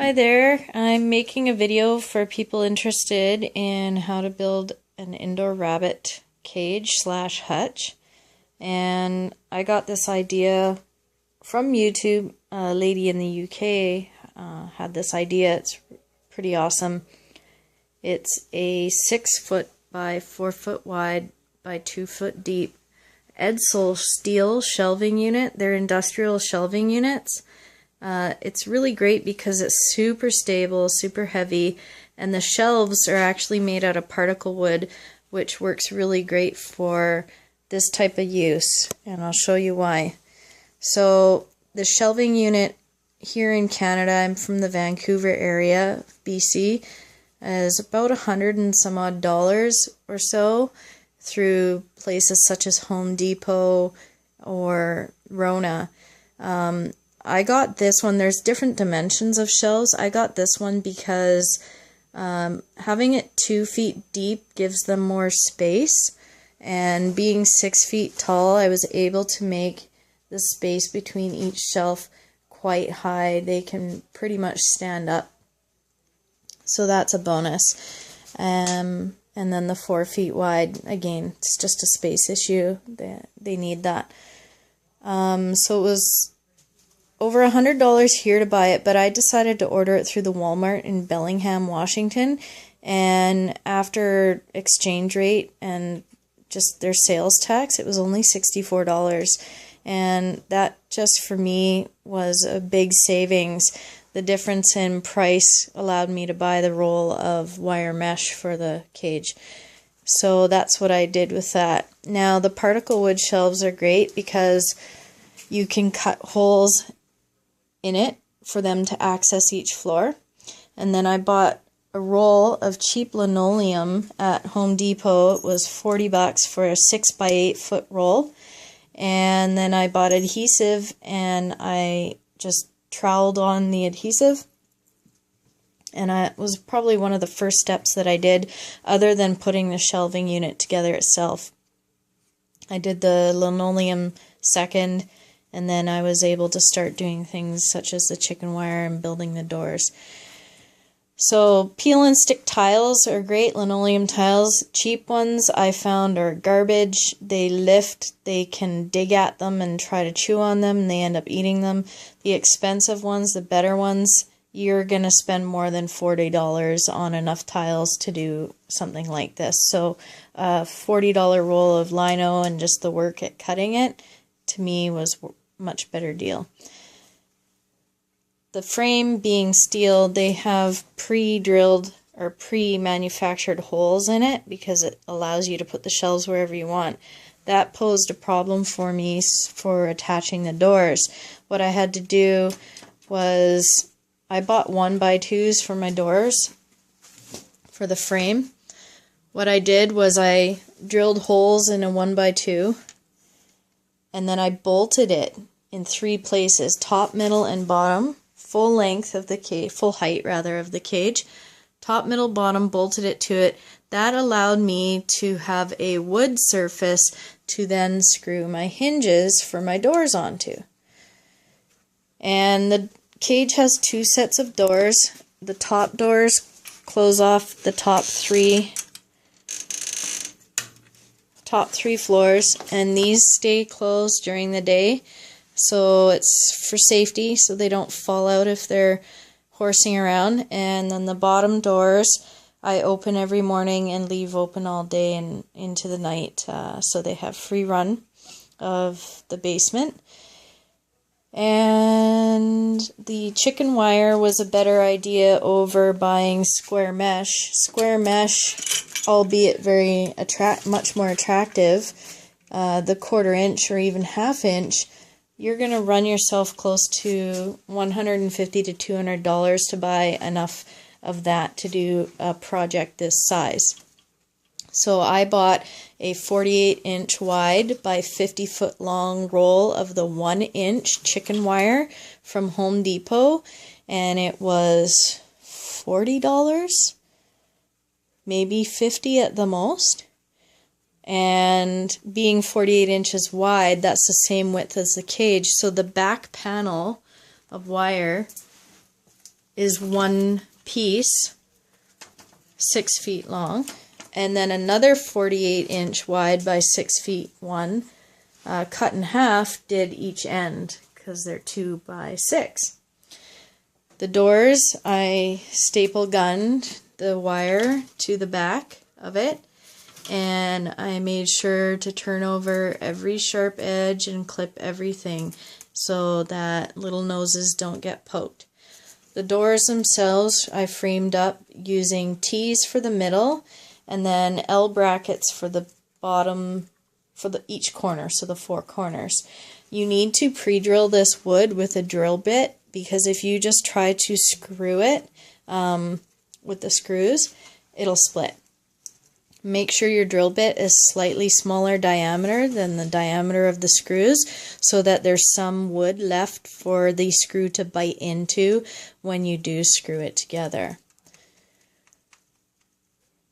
Hi there, I'm making a video for people interested in how to build an indoor rabbit cage slash hutch. And I got this idea from YouTube. A lady in the UK had this idea. It's pretty awesome. It's a 6 foot by 4 foot wide by 2 foot deep Edsel steel shelving unit. They're industrial shelving units. It's really great because it's super stable, super heavy, and the shelves are actually made out of particle wood, which works really great for this type of use, and I'll show you why. So the shelving unit here in Canada, I'm from the Vancouver area, BC, is about $100 and some odd or so through places such as Home Depot or Rona. I got this one. There's different dimensions of shelves. I got this one because having it 2 feet deep gives them more space, and being 6 feet tall, I was able to make the space between each shelf quite high. They can pretty much stand up, so that's a bonus. And then the 4 feet wide, again, it's just a space issue. They need that. So it was over $100 here to buy it, but I decided to order it through the Walmart in Bellingham, Washington, and after exchange rate and just their sales tax, it was only $64, and that just for me was a big savings. The difference in price allowed me to buy the roll of wire mesh for the cage, so that's what I did with that. Now the particle wood shelves are great because you can cut holes in it for them to access each floor. And then I bought a roll of cheap linoleum at Home Depot. It was $40 for a 6 by 8 foot roll. And then I bought adhesive, and I just troweled on the adhesive. And it was probably one of the first steps that I did, other than putting the shelving unit together itself. I did the linoleum second, and then I was able to start doing things such as the chicken wire and building the doors. So peel and stick tiles are great, linoleum tiles. Cheap ones I found are garbage. They lift, they can dig at them and try to chew on them, and they end up eating them. The expensive ones, the better ones, you're going to spend more than $40 on enough tiles to do something like this. So a $40 roll of lino and just the work at cutting it, to me, was much better deal. The frame being steel, they have pre-drilled or pre-manufactured holes in it because it allows you to put the shelves wherever you want. That posed a problem for me for attaching the doors. What I had to do was I bought 1x2s for my doors for the frame. What I did was I drilled holes in a 1x2, and then I bolted it in 3 places, top, middle, and bottom, full length of the cage, full height rather of the cage, top, middle, bottom, bolted it to it. That allowed me to have a wood surface to then screw my hinges for my doors onto. And the cage has 2 sets of doors. The top doors close off the top three floors, and these stay closed during the day, so it's for safety, so they don't fall out if they're horsing around. And then the bottom doors I open every morning and leave open all day and into the night, so they have free run of the basement. And the chicken wire was a better idea over buying square mesh. Square mesh, albeit very much more attractive, the 1/4 inch or even 1/2 inch, you're going to run yourself close to $150 to $200 to buy enough of that to do a project this size. So I bought a 48-inch wide by 50-foot long roll of the 1-inch chicken wire from Home Depot, and it was $40, maybe $50 at the most. And being 48 inches wide, that's the same width as the cage, so the back panel of wire is one piece 6 feet long, and then another 48-inch wide by 6 feet one, cut in half, did each end because they're 2 by 6. The doors, I staple gunned the wire to the back of it, and I made sure to turn over every sharp edge and clip everything so that little noses don't get poked. The doors themselves I framed up using T's for the middle and then L brackets for the bottom, for each corner, so the 4 corners. You need to pre-drill this wood with a drill bit, because if you just try to screw it with the screws, it'll split. Make sure your drill bit is slightly smaller diameter than the diameter of the screws so that there's some wood left for the screw to bite into when you do screw it together.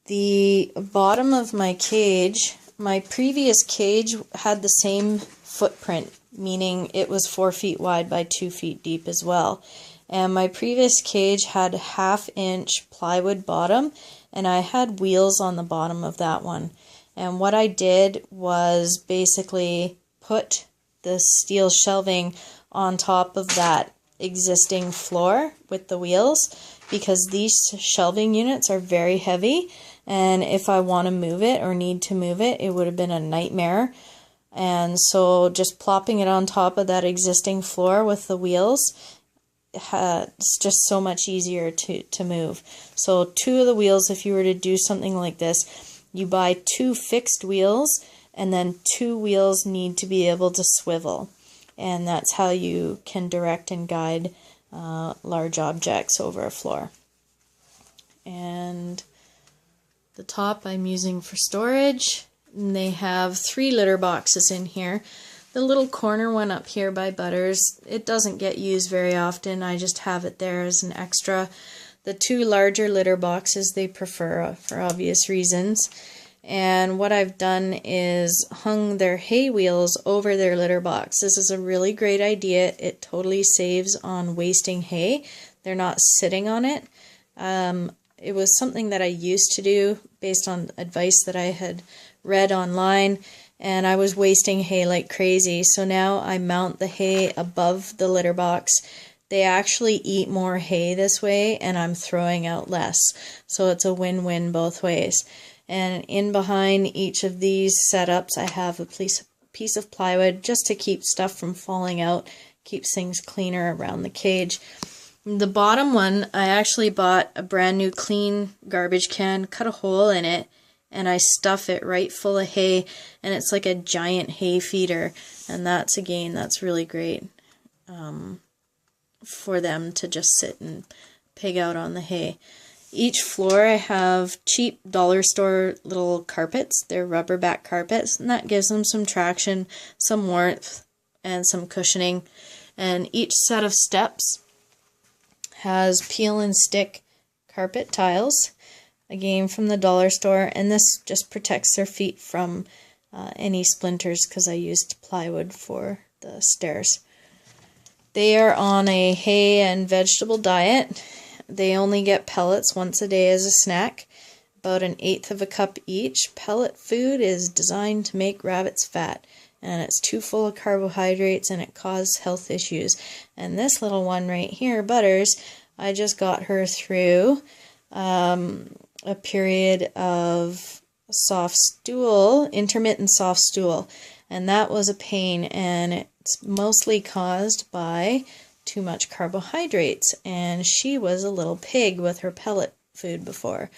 The bottom of my cage, my previous cage had the same footprint, meaning it was 4 feet wide by 2 feet deep as well. And my previous cage had 1/2 inch plywood bottom, and I had wheels on the bottom of that one. And what I did was basically put the steel shelving on top of that existing floor with the wheels, because these shelving units are very heavy, and if I want to move it or need to move it, it would have been a nightmare. And so just plopping it on top of that existing floor with the wheels, it's just so much easier to move. So 2 of the wheels, if you were to do something like this, you buy 2 fixed wheels, and then 2 wheels need to be able to swivel. And that's how you can direct and guide large objects over a floor. And the top I'm using for storage, and they have 3 litter boxes in here. The little corner one up here by Butters, it doesn't get used very often. I just have it there as an extra. The 2 larger litter boxes they prefer for obvious reasons. And what I've done is hung their hay wheels over their litter box. This is a really great idea. It totally saves on wasting hay. They're not sitting on it. It was something that I used to do based on advice that I had read online, and I was wasting hay like crazy. So now I mount the hay above the litter box. They actually eat more hay this way, and I'm throwing out less. So it's a win-win both ways. And in behind each of these setups, I have a piece of plywood just to keep stuff from falling out, keeps things cleaner around the cage. The bottom one, I actually bought a brand new clean garbage can, cut a hole in it, and I stuff it right full of hay, and it's like a giant hay feeder. And that's, again, that's really great for them to just sit and pig out on the hay. Each floor I have cheap dollar store little carpets. They're rubber back carpets, and that gives them some traction, some warmth, and some cushioning. And each set of steps has peel and stick carpet tiles, again from the dollar store, and this just protects their feet from any splinters because I used plywood for the stairs. They are on a hay and vegetable diet. They only get pellets once a day as a snack, about 1/8 of a cup each. Pellet food is designed to make rabbits fat, and it's too full of carbohydrates, and it causes health issues. And this little one right here, Butters, I just got her through a period of soft stool, intermittent soft stool, and that was a pain, and it's mostly caused by too much carbohydrates, and she was a little pig with her pellet food before.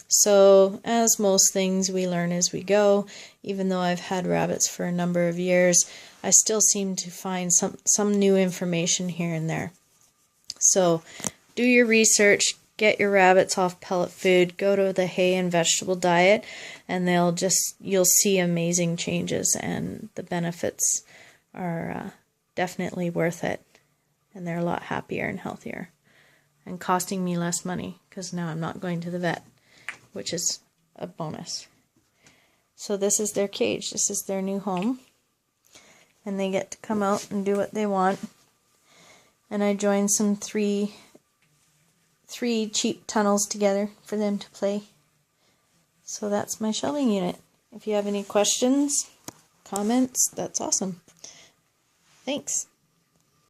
So, as most things, we learn as we go. Even though I've had rabbits for a number of years, I still seem to find some new information here and there. So, do your research, get your rabbits off pellet food, go to the hay and vegetable diet, and you'll see amazing changes, and the benefits are definitely worth it. And they're a lot happier and healthier, and costing me less money, because now I'm not going to the vet, which is a bonus. So this is their cage. This is their new home. And they get to come out and do what they want. And I joined some 3 3 cheap tunnels together for them to play. So that's my shelving unit. If you have any questions, comments, that's awesome. Thanks.